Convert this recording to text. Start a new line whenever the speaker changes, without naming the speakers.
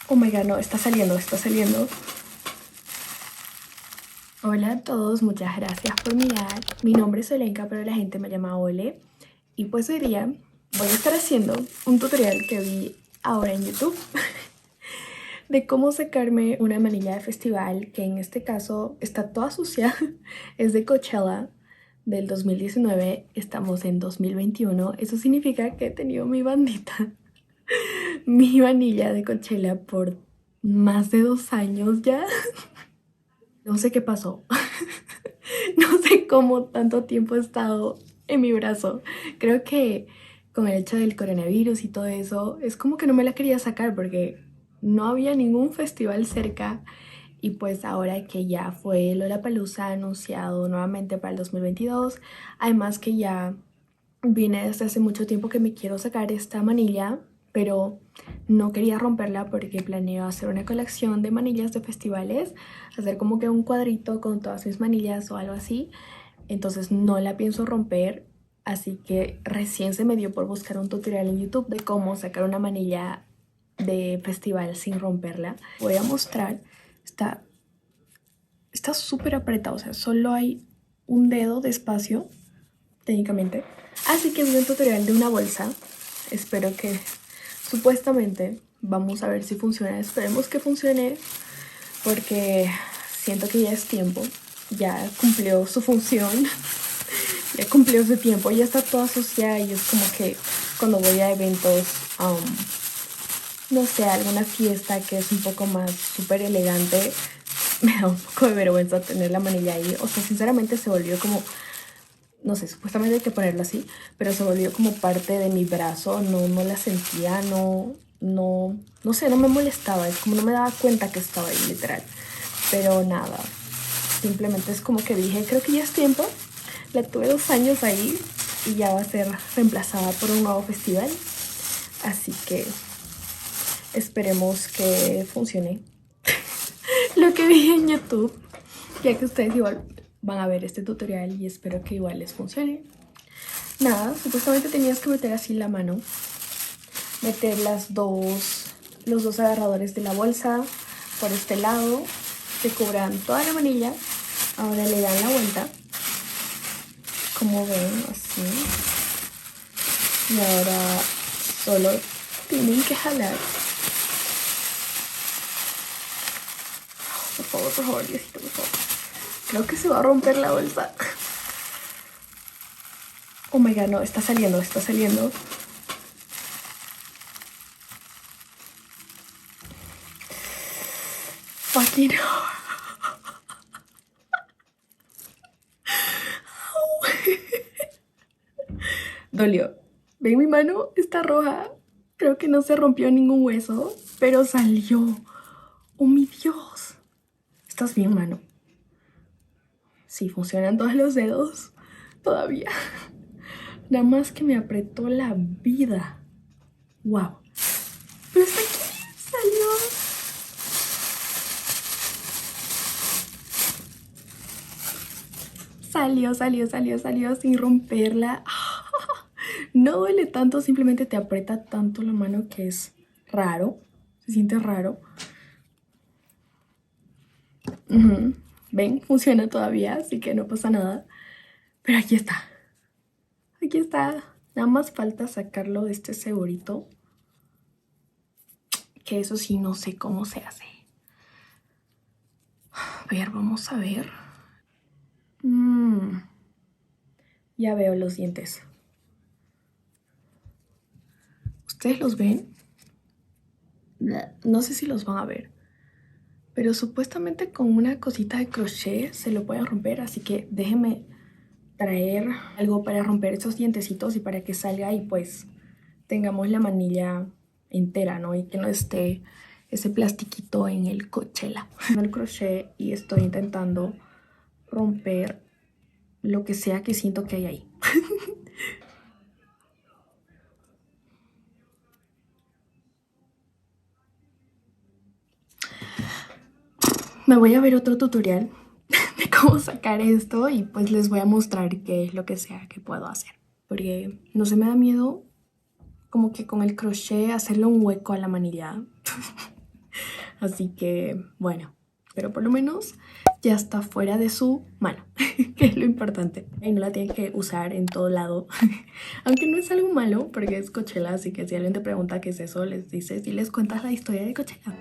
Oh my god, no, está saliendo, está saliendo. Hola a todos, muchas gracias por mirar. Mi nombre es Olenka, pero la gente me llama Ole. Y pues hoy día voy a estar haciendo un tutorial que vi ahora en YouTube de cómo sacarme una manilla de festival, que en este caso está toda sucia. Es de Coachella del 2019, estamos en 2021. Eso significa que he tenido mi bandita, mi manilla de Coachella por más de 2 años ya. No sé qué pasó. No sé cómo tanto tiempo he estado en mi brazo. Creo que con el hecho del coronavirus y todo eso, es como que no me la quería sacar porque no había ningún festival cerca. Y pues ahora que ya fue Lollapalooza anunciado nuevamente para el 2022, además que ya vine desde hace mucho tiempo que me quiero sacar esta manilla, pero no quería romperla porque planeo hacer una colección de manillas de festivales, hacer como que un cuadrito con todas mis manillas o algo así. Entonces no la pienso romper, así que recién se me dio por buscar un tutorial en YouTube de cómo sacar una manilla de festival sin romperla. Voy a mostrar, está súper apretado, o sea, solo hay un dedo de espacio técnicamente. Así que vi un tutorial de una bolsa. Espero que, supuestamente, vamos a ver si funciona. Esperemos que funcione porque siento que ya es tiempo. Ya cumplió su función. Ya cumplió su tiempo. Ya está toda sucia y es como que cuando voy a eventos, no sé, alguna fiesta que es un poco más súper elegante, me da un poco de vergüenza tener la manilla ahí. O sea, sinceramente se volvió como, no sé, supuestamente hay que ponerlo así, pero se volvió como parte de mi brazo. No la sentía, no sé, no me molestaba, es como no me daba cuenta que estaba ahí, literal. Pero nada, simplemente es como que dije, creo que ya es tiempo. La tuve 2 años ahí y ya va a ser reemplazada por un nuevo festival, así que esperemos que funcione lo que vi en YouTube, ya que ustedes igual van a ver este tutorial y espero que igual les funcione. Nada, supuestamente tenías que meter así la mano, meter los dos agarradores de la bolsa por este lado, que cubran toda la manilla. Ahora le dan la vuelta, como ven, así. Y ahora solo tienen que jalar. Por favor, Diosito, por favor. Creo que se va a romper la bolsa. Oh my god, no, está saliendo, está saliendo. Fucking no. Dolió. ¿Ven mi mano? Está roja. Creo que no se rompió ningún hueso, pero salió. ¡Oh, mi Dios! ¿Estás bien, mano? Sí, funcionan todos los dedos. Todavía. Nada más que me apretó la vida. ¡Wow! Pero está aquí. Salió. Salió sin romperla. No duele tanto, simplemente te aprieta tanto la mano que es raro. Se siente raro. ¿Ven? Funciona todavía, así que no pasa nada. Pero aquí está. Aquí está. Nada más falta sacarlo de este segurito. Que eso sí, no sé cómo se hace. A ver, vamos a ver. Ya veo los dientes. ¿Ustedes los ven? No sé si los van a ver. Pero supuestamente con una cosita de crochet se lo pueden romper. Así que déjenme traer algo para romper esos dientecitos y para que salga y pues tengamos la manilla entera, ¿no? Y que no esté ese plastiquito en el Coachella. El crochet y estoy intentando romper lo que sea que siento que hay ahí. Me voy a ver otro tutorial de cómo sacar esto y pues les voy a mostrar qué es lo que sea que puedo hacer. Porque no se me da miedo como que con el crochet hacerle un hueco a la manilla. Así que, bueno, pero por lo menos ya está fuera de su mano, que es lo importante. Y no la tienen que usar en todo lado. Aunque no es algo malo, porque es Coachella, así que si alguien te pregunta qué es eso, les dices y les cuentas la historia de Coachella.